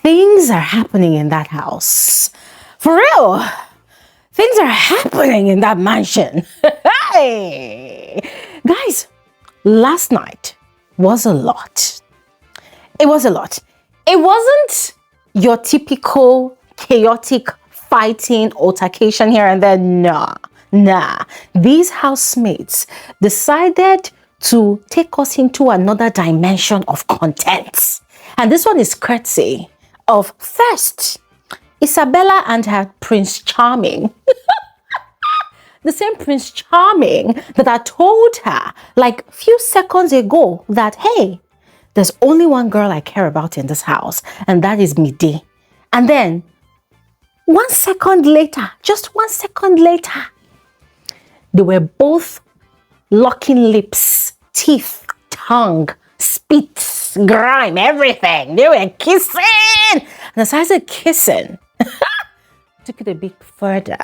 things are happening in that house. For real. Things are happening in that mansion. Hey! Guys, last night was a lot. It was a lot. It wasn't your typical chaotic fighting altercation here and there. Nah. These housemates decided to take us into another dimension of content. And this one is courtesy of first, Isabella and her Prince Charming. The same Prince Charming that I told her like a few seconds ago that, hey, there's only one girl I care about in this house, and that is Mide. And then 1 second later, just 1 second later, they were both locking lips, teeth, tongue, spit, grime, everything. They were kissing. And as I said kissing, took it a bit further.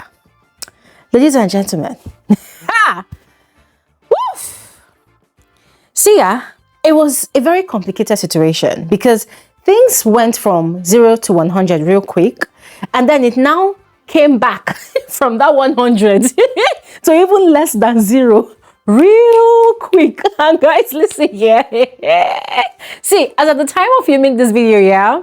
Ladies and gentlemen, see ya, it was a very complicated situation because things went from 0 to 100 real quick, and then it now came back from that 100 to even less than 0 real quick. And guys, listen here. See, as at the time of filming this video, yeah,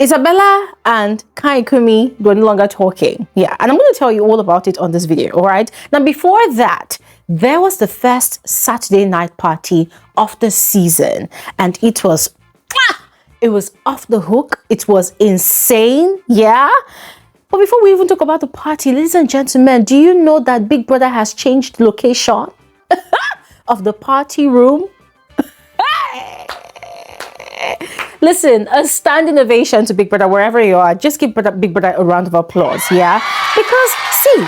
Isabella and Kai Kumi were no longer talking. Yeah, and I'm going to tell you all about it on this video, all right? Now, before that, there was the first Saturday night party of the season, and it was off the hook. It was insane, yeah? But before we even talk about the party, ladies and gentlemen, do you know that Big Brother has changed the location of the party room? Listen, a standing ovation to Big Brother wherever you are. Just give Big Brother a round of applause, yeah? Because, see,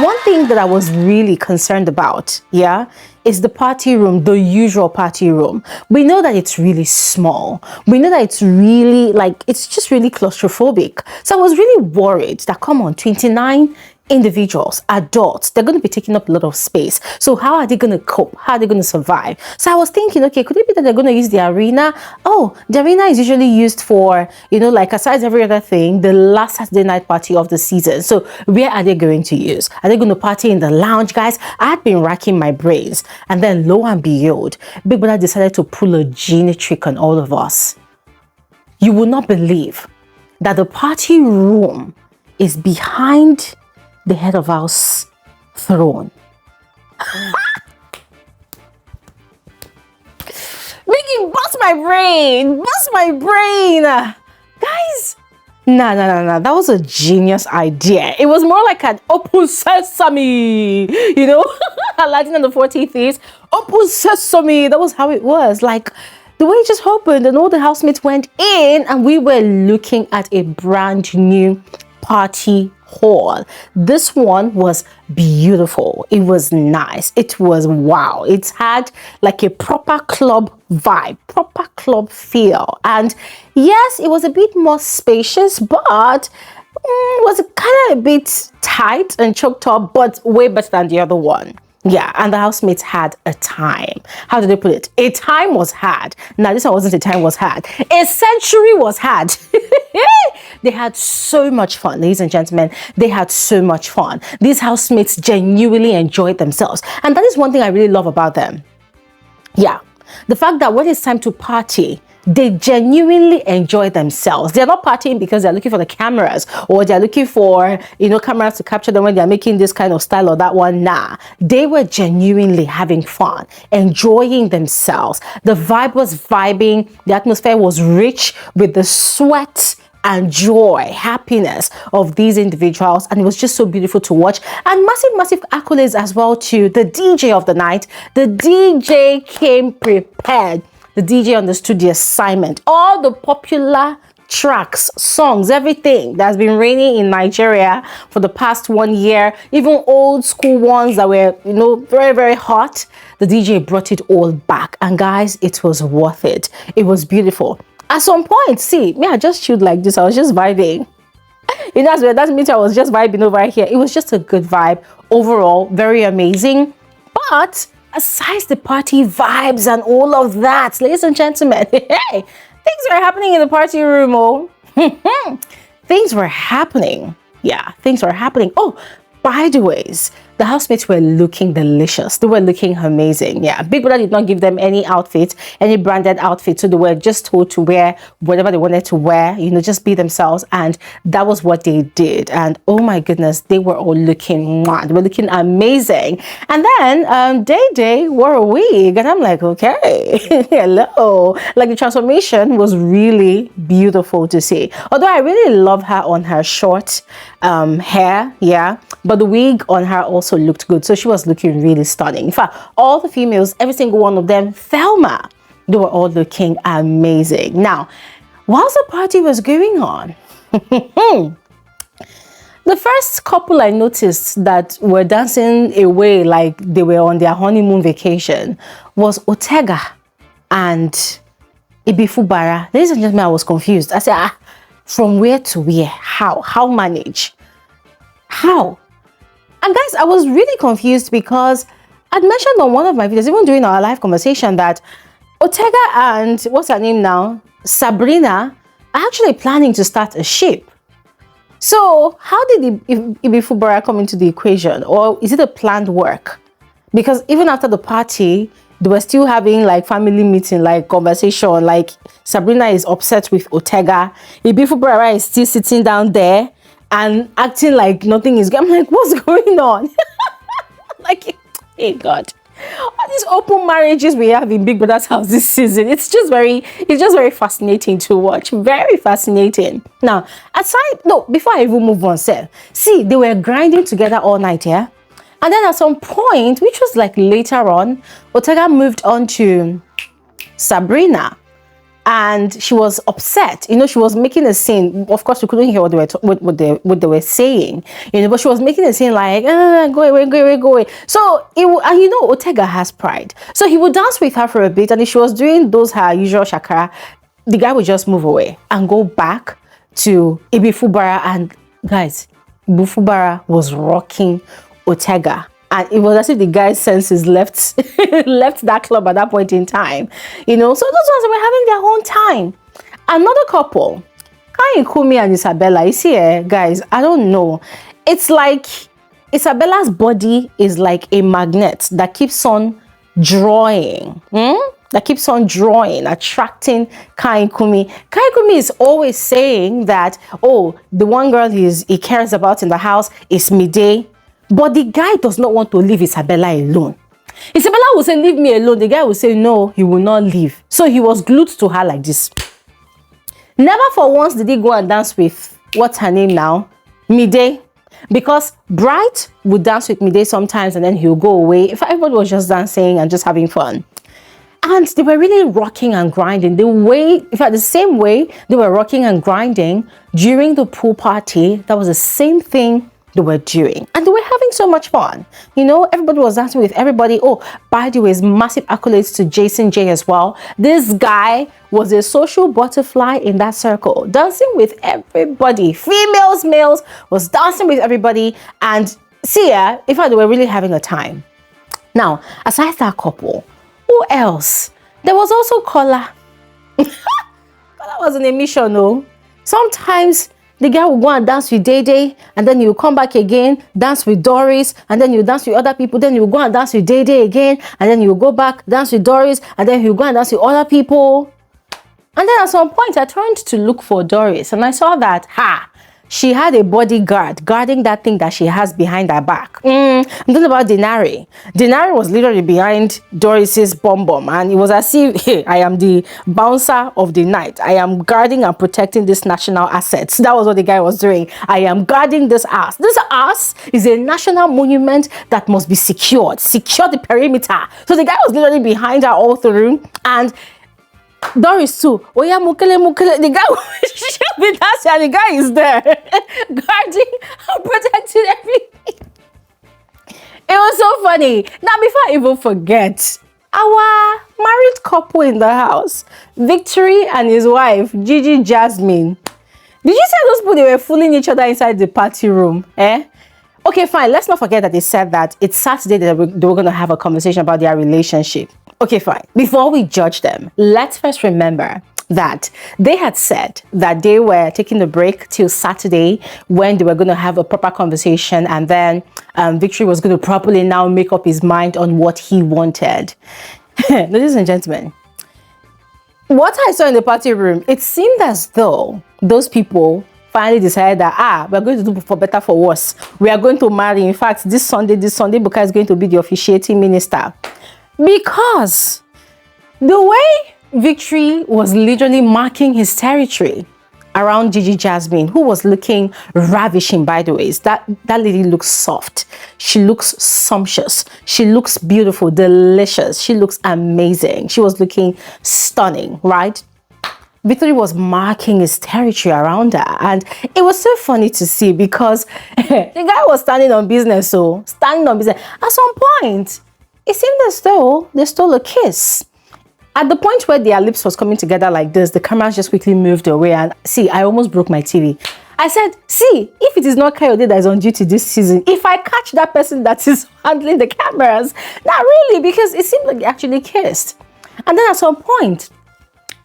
one thing that I was really concerned about, yeah, is the party room, the usual party room. We know that it's really small. We know that it's really, like, it's just really claustrophobic. So I was really worried that, come on, 29 individuals, adults, they're going to be taking up a lot of space. So how are they going to cope? How are they going to survive? So I was thinking, okay, could it be that they're going to use the arena? Oh, the arena is usually used for, you know, like aside every other thing, the last Saturday night party of the season. So where are they going to use? Are they going to party in the lounge? Guys, I had been racking my brains. And then lo and behold, Big Brother decided to pull a genie trick on all of us. You will not believe that the party room is behind the head of house throne. Making bust my brain, guys. Nah, that was a genius idea. It was more like an open sesame, you know. Aladdin and the 40 Thieves, open sesame. That was how it was. Like the way it just opened and all the housemates went in, and we were looking at a brand new party hall. This one was beautiful. It was nice. It was wow. It had like a proper club vibe, proper club feel. And yes, it was a bit more spacious, but was kind of a bit tight and choked up, but way better than the other one. Yeah, and the housemates had a time. How did they put it? A time was had. Now, this one wasn't a time was had. A century was had. They had so much fun, ladies and gentlemen. They had so much fun. These housemates genuinely enjoyed themselves. And that is one thing I really love about them. Yeah, the fact that when it's time to party, they genuinely enjoy themselves. They're not partying because they're looking for the cameras or they're looking for, you know, cameras to capture them when they're making this kind of style or that one. Nah, they were genuinely having fun, enjoying themselves. The vibe was vibing. The atmosphere was rich with the sweat and joy, happiness of these individuals, and it was just so beautiful to watch. And massive accolades as well to the DJ of the night. The DJ came prepared. The DJ understood the assignment. All the popular tracks, songs, everything that's been reigning in Nigeria for the past 1 year, even old school ones that were, you know, very hot, the DJ brought it all back. And guys, it was worth it. It was beautiful. At some point, see, me, I just chilled like this. I was just vibing. You know, that means I was just vibing over here. It was just a good vibe. Overall, very amazing. But aside the party vibes and all of that, ladies and gentlemen, hey, things were happening in the party room, oh. Things were happening. Yeah, things were happening. Oh, by the ways, the housemates were looking delicious. They were looking amazing. Yeah, Big Brother did not give them any outfit, any branded outfit. So they were just told to wear whatever they wanted to wear, you know, just be themselves. And that was what they did. And oh my goodness, they were all looking, they were looking amazing. And then Day wore a wig. And I'm like, okay, hello. Like the transformation was really beautiful to see. Although I really love her on her short hair, yeah, but the wig on her also looked good, so she was looking really stunning. In fact, all the females, every single one of them, Thelma, they were all looking amazing. Now, whilst the party was going on, the first couple I noticed that were dancing away like they were on their honeymoon vacation was Otega and Ibifubara. Ladies and gentlemen, I was confused. I said, from where to where? How manage? How? And guys, I was really confused because I'd mentioned on one of my videos, even during our live conversation, that Otega and, what's her name now, Sabrina, are actually planning to start a ship. So how did Ibifubara come into the equation? Or is it a planned work? Because even after the party, they were still having like family meeting, like conversation, like Sabrina is upset with Otega. Ibifubara is still sitting down there and acting like nothing is going. I'm like, what's going on? Like, hey God, all these open marriages we have in Big Brother's house this season, it's just very fascinating to watch. Very fascinating. Now, before I even move on, see, they were grinding together all night, yeah? And then at some point, which was like later on, Otega moved on to Sabrina. And she was upset, you know, she was making a scene. Of course, we couldn't hear what they were saying, you know, but she was making a scene like, go away. So, and you know, Otega has pride. So he would dance with her for a bit, and if she was doing her usual shakara, the guy would just move away and go back to Ibifubara. And guys, Ibifubara was rocking Otega. And it was as if the guy's senses left that club at that point in time. You know, so those ones were having their own time. Another couple, Kai Kumi and Isabella. You see, guys, I don't know. It's like Isabella's body is like a magnet that keeps on drawing. That keeps on drawing, attracting Kai Kumi. Kai Kumi is always saying that, oh, the one girl he cares about in the house is Mide. But the guy does not want to leave Isabella alone. Isabella will say, leave me alone. The guy will say, no, he will not leave. So he was glued to her like this. Never for once did he go and dance with, what's her name now? Mide. Because Bright would dance with Mide sometimes and then he'll go away. If everybody was just dancing and just having fun. And they were really rocking and grinding. The same way they were rocking and grinding during the pool party, that was the same thing they were doing, and they were having so much fun. You know, everybody was dancing with everybody. Oh, by the way, massive accolades to Jason J as well. This guy was a social butterfly in that circle, dancing with everybody, females, males, was dancing with everybody. And see, in fact, they were really having a time. Now, aside that couple, who else? There was also Kola. Kola was in a mission, no? Sometimes the guy will go and dance with Day, and then you come back again, dance with Doris, and then you dance with other people, then you go and dance with Day again, and then you go back, dance with Doris, and then you go and dance with other people. And then at some point, I turned to look for Doris, and I saw that, she had a bodyguard guarding that thing that she has behind her back. I'm talking about Denari. Denari was literally behind Doris's bum, and it was as if, hey, I am the bouncer of the night. I am guarding and protecting this national assets. That was what the guy was doing. I am guarding this ass. This ass is a national monument that must be secured. Secure the perimeter. So the guy was literally behind her all through, and Doris too. Oh yeah, mukele. The guy should be dancing, and the guy is there guarding and protecting everything. It was so funny. Now, before I even forget, our married couple in the house, Victory and his wife, Gigi Jasmine. Did you see those people? They were fooling each other inside the party room, Okay, fine. Let's not forget that they said that it's Saturday that they were going to have a conversation about their relationship. Okay, fine. Before we judge them, let's first remember that they had said that they were taking a break till Saturday when they were going to have a proper conversation, and then Victory was going to properly now make up his mind on what he wanted. Ladies and gentlemen, what I saw in the party room, it seemed as though those people finally decided that, we're going to do for better, for worse. We are going to marry. In fact, this Sunday, Buka is going to be the officiating minister. Because the way Victory was literally marking his territory around Gigi Jasmine, who was looking ravishing, by the way. That lady looks soft. She looks sumptuous. She looks beautiful, delicious. She looks amazing. She was looking stunning, right? Victory was marking his territory around her, and it was so funny to see because the guy was standing on business. At some point, it seemed as though they stole a kiss. At the point where their lips was coming together like this, the cameras just quickly moved away, and see, I almost broke my TV. I said, see, if it is not Kayode that is on duty this season, if I catch that person that is handling the cameras, not really, because it seemed like they actually kissed. And then at some point,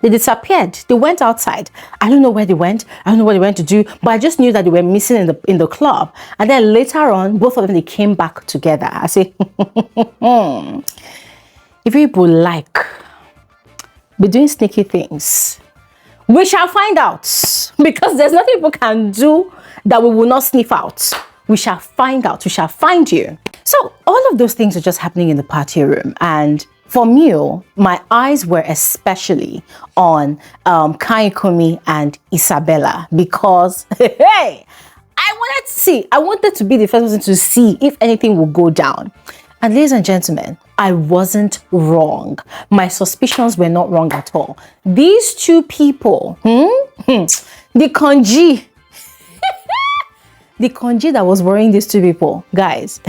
they disappeared. They went outside. I don't know where they went. I don't know what they went to do, but I just knew that they were missing in the club. And then later on, both of them, they came back together. I say, if people like be doing sneaky things, we shall find out, because there's nothing people can do that we will not sniff out. We shall find out. We shall find you. So all of those things are just happening in the party room, and for me, my eyes were especially on Kai Kumi and Isabella, because hey, I wanted to be the first person to see if anything would go down. And ladies and gentlemen, I wasn't wrong. My suspicions were not wrong at all. These two people, the kanji, the kanji that was worrying these two people, guys,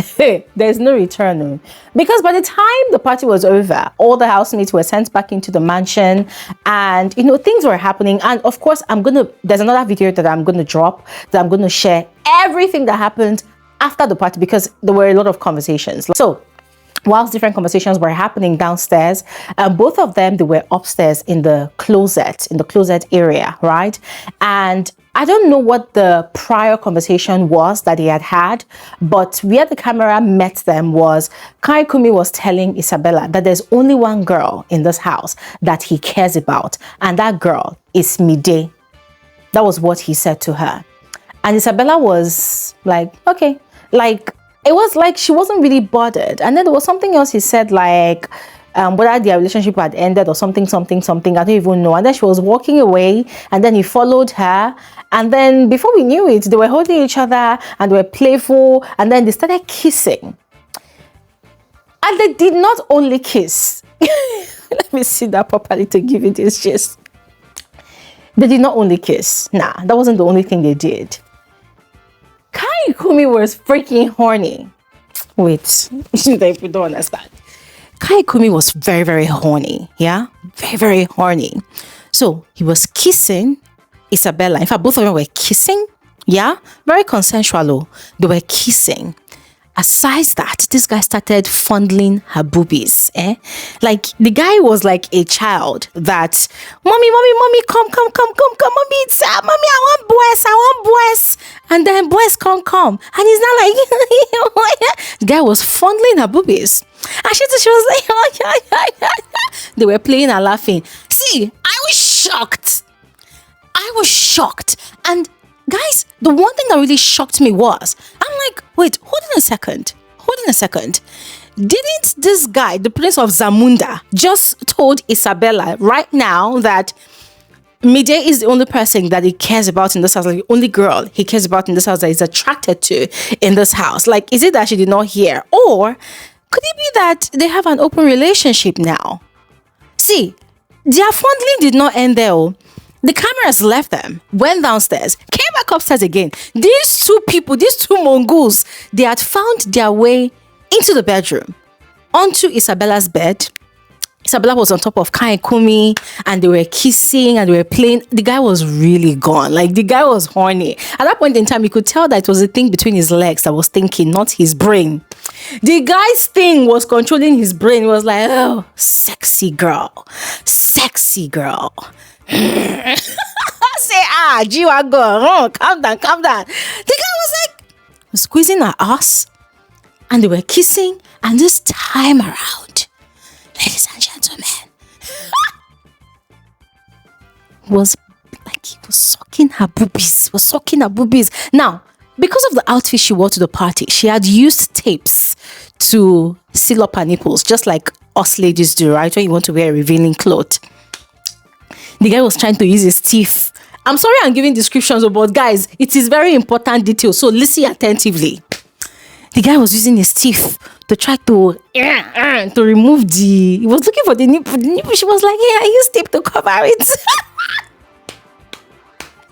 there's no return. Because by the time the party was over, all the housemates were sent back into the mansion, and things were happening. And of course, there's another video that I'm gonna drop, that I'm gonna share everything that happened after the party, because there were a lot of conversations. So whilst different conversations were happening downstairs, both of them, they were upstairs in the closet area, right? And I don't know what the prior conversation was that they had, but where the camera met them was Kai Kumi was telling Isabella that there's only one girl in this house that he cares about, and that girl is Mide. That was what he said to her. And Isabella was like, okay, like, it was like she wasn't really bothered. And then there was something else he said, like whether their relationship had ended or something, I don't even know. And then she was walking away, and then he followed her, and then before we knew it, they were holding each other and they were playful, and then they started kissing. And they did not only kiss. Let me see that properly to give it this gist. They did not only kiss. Nah, that wasn't the only thing they did. Kai Kumi was freaking horny. Wait, if you don't understand. Kai Kumi was very, very horny. Yeah, very, very horny. So he was kissing Isabella. In fact, both of them were kissing. Yeah, very consensual. They were kissing. Aside that, this guy started fondling her boobies. Like the guy was like a child that, mommy, come, mommy, it's mommy, I want boys, and then boys come, and he's not like, the guy was fondling her boobies, and she was like, they were playing and laughing. See, I was shocked, and guys, the one thing that really shocked me was, I'm like, wait, hold on a second. Didn't this guy, the Prince of Zamunda, just told Isabella right now that Mide is the only person that he cares about in this house, like the only girl he cares about in this house that he's attracted to in this house? Like, is it that she did not hear? Or could it be that they have an open relationship now? See, their fondling did not end there. The cameras left them, went downstairs, came back upstairs again. These two people, these two Mongols, they had found their way into the bedroom, onto Isabella's bed. Isabella was on top of Kai Kumi, and they were kissing and they were playing. The guy was really gone. Like, the guy was horny. At that point in time, you could tell that it was the thing between his legs that was thinking, not his brain. The guy's thing was controlling his brain. It was like, oh, sexy girl. Say, G-Wagon, calm down, calm down. The guy was like squeezing her ass, and they were kissing, and this time around, ladies and gentlemen, was like he was sucking her boobies. Now, because of the outfit she wore to the party, she had used tapes to seal up her nipples, just like us ladies do, right? When you want to wear a revealing cloth. The guy was trying to use his teeth. I'm sorry I'm giving descriptions, but guys, it is very important detail, so listen attentively. The guy was using his teeth to try to remove the... He was looking for the nipple. The nipple, she was like, yeah, I used tape to cover it.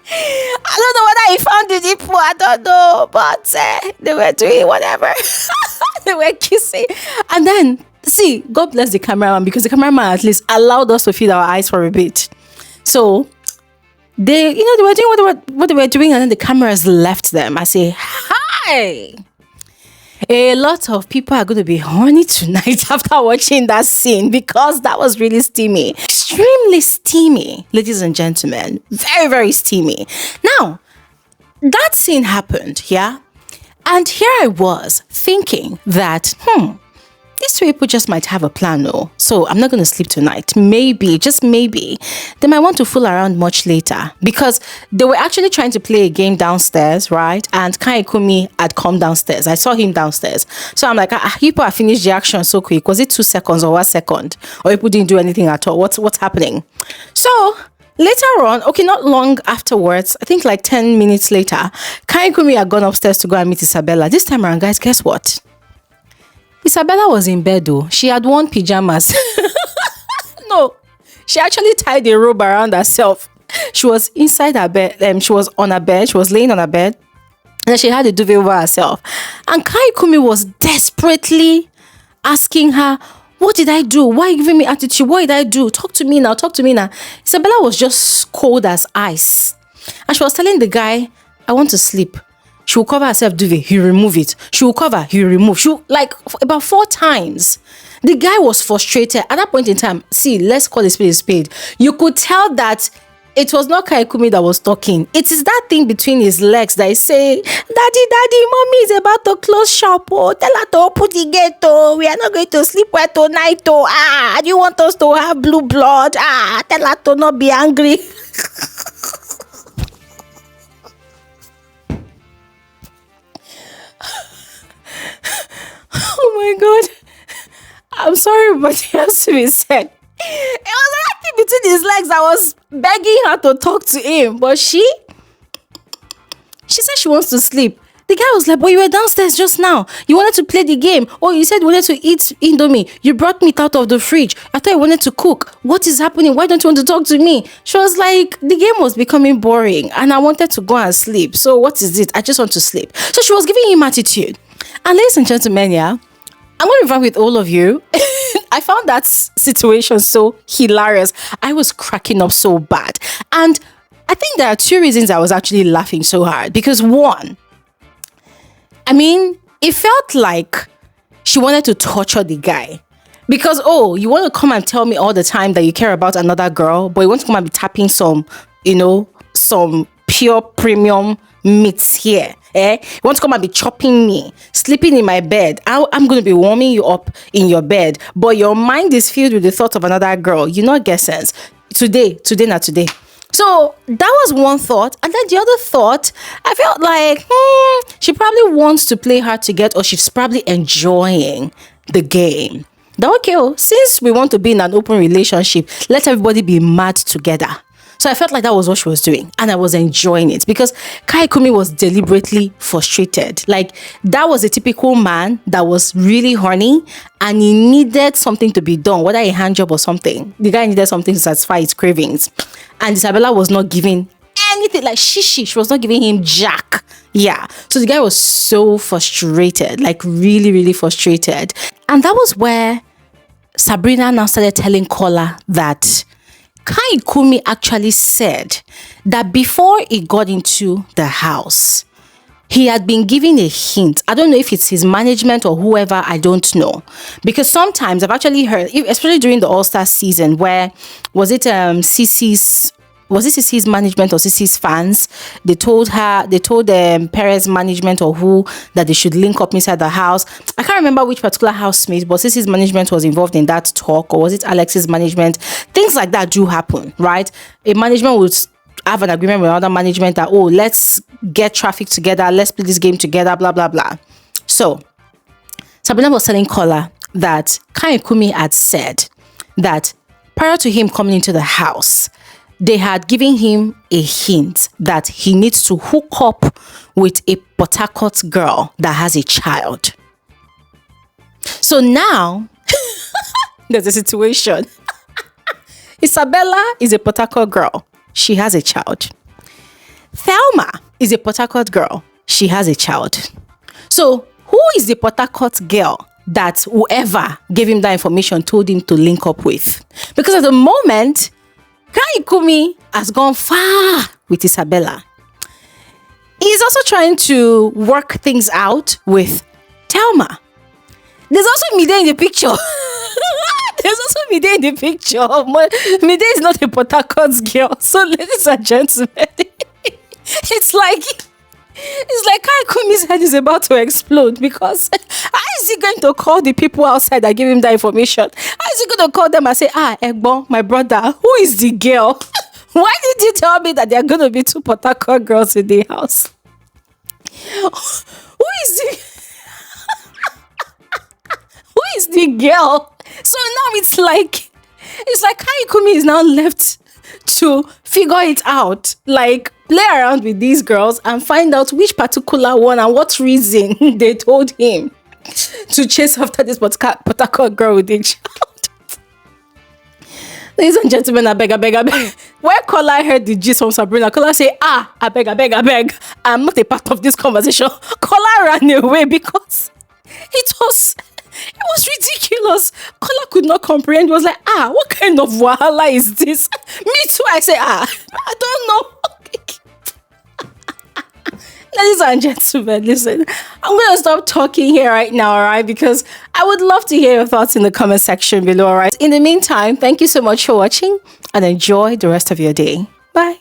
I don't know whether he found the nipple, I don't know, but they were doing whatever. They were kissing. And then, see, God bless the cameraman, because the cameraman at least allowed us to feed our eyes for a bit. So, they were doing what they were doing, and then the cameras left them. I say, hi! A lot of people are going to be horny tonight after watching that scene, because that was really steamy. Extremely steamy, ladies and gentlemen. Very, very steamy. Now, that scene happened, yeah? And here I was thinking that, these people just might have a plan, though. So I'm not going to sleep tonight. Maybe, just maybe, they might want to fool around much later, because they were actually trying to play a game downstairs, right? And Kai Kumi had come downstairs. I saw him downstairs. So I'm like, people have finished the action so quick. Was it 2 seconds or 1 second? Or people didn't do anything at all? What's happening? So later on, okay, not long afterwards, I think like 10 minutes later, Kai Kumi had gone upstairs to go and meet Isabella. This time around, guys, guess what? Isabella was in bed though. She had worn pajamas. No, she actually tied a robe around herself. She was inside her bed. She was on her bed. She was laying on her bed. And she had a duvet over herself. And Kai Kumi was desperately asking her, what did I do? Why are you giving me attitude? What did I do? Talk to me now. Talk to me now. Isabella was just cold as ice. And she was telling the guy, I want to sleep. She will cover herself duvet, he remove it. She will cover, he remove. She will, like about 4 times. The guy was frustrated. At that point in time, see, let's call a spade a spade. You could tell that it was not Kai Kumi that was talking. It is that thing between his legs that is saying, Daddy, mommy is about to close shop. Oh, tell her to open the gate. Oh, we are not going to sleep well tonight. Oh, do you want us to have blue blood? Tell her to not be angry. Oh my God. I'm sorry, but it has to be said. It was nothing between his legs. I was begging her to talk to him, but she said she wants to sleep. The guy was like, but you were downstairs just now. You wanted to play the game. Oh, you said you wanted to eat Indomie. You brought meat out of the fridge. I thought you wanted to cook. What is happening? Why don't you want to talk to me? She was like, the game was becoming boring and I wanted to go and sleep. So what is it? I just want to sleep. So she was giving him attitude. And ladies and gentlemen, yeah, I'm going to be frank with all of you. I found that situation so hilarious. I was cracking up so bad. And I think there are 2 reasons I was actually laughing so hard. Because 1, I mean, it felt like she wanted to torture the guy. Because, oh, you want to come and tell me all the time that you care about another girl, but you want to come and be tapping some, some pure premium meats here. You want to come and be chopping me, sleeping in my bed. I'm going to be warming you up in your bed, but your mind is filled with the thought of another girl. You not get sense. Today. So that was one thought. And then the other thought, I felt like, she probably wants to play hard to get, or she's probably enjoying the game. That okay, since we want to be in an open relationship, let everybody be mad together. So I felt like that was what she was doing, and I was enjoying it because Kai Kumi was deliberately frustrated. Like, that was a typical man that was really horny and he needed something to be done, whether a hand job or something. The guy needed something to satisfy his cravings, and Isabella was not giving anything. Like, she was not giving him jack. Yeah. So the guy was so frustrated, like really, really frustrated. And that was where Sabrina now started telling Kola that Kai Kumi actually said that before he got into the house, he had been given a hint. I don't know if it's his management or whoever, I don't know. Because sometimes I've actually heard, especially during the All-Star season, where was it Cece's was this his management or this his fans? They told Perez management or who that they should link up inside the house. I can't remember which particular housemate, but his management was involved in that talk, or was it Alex's management? Things like that do happen, right? A management would have an agreement with another management that, oh, let's get traffic together, let's play this game together, blah blah blah. So Sabrina was telling Kola that Kai Kumi had said that prior to him coming into the house, they had given him a hint that he needs to hook up with a Port Harcourt girl that has a child. So now, there's a situation. Isabella is a Port Harcourt girl. She has a child. Thelma is a Port Harcourt girl. She has a child. So who is the Port Harcourt girl that whoever gave him that information told him to link up with? Because at the moment, Kai Kumi has gone far with Isabella. He's also trying to work things out with Thelma. There's also Mide in the picture. There's also Mide in the picture. Mide is not a Port Harcourt girl. So, ladies and gentlemen, it's like Kai Kumi's head is about to explode, because how is he going to call the people outside that gave him that information? How is he going to call them and say, Egbon, my brother, who is the girl? Why did you tell me that there are going to be 2 Port Harcourt girls in the house? Who is the girl? So now it's like Kai Kumi is now left to figure it out, like play around with these girls and find out which particular one and what reason they told him to chase after this Port Harcourt girl with a child. Ladies and gentlemen, I beg. Where Kola heard the gist from Sabrina, Kola say, I beg. I'm not a part of this conversation. Kola ran away because it was ridiculous. Kola could not comprehend. He was like, what kind of wahala is this? Me too. I say, I don't know. Ladies and gentlemen, listen, I'm going to stop talking here right now, all right? Because I would love to hear your thoughts in the comment section below, all right? In the meantime, thank you so much for watching and enjoy the rest of your day. Bye.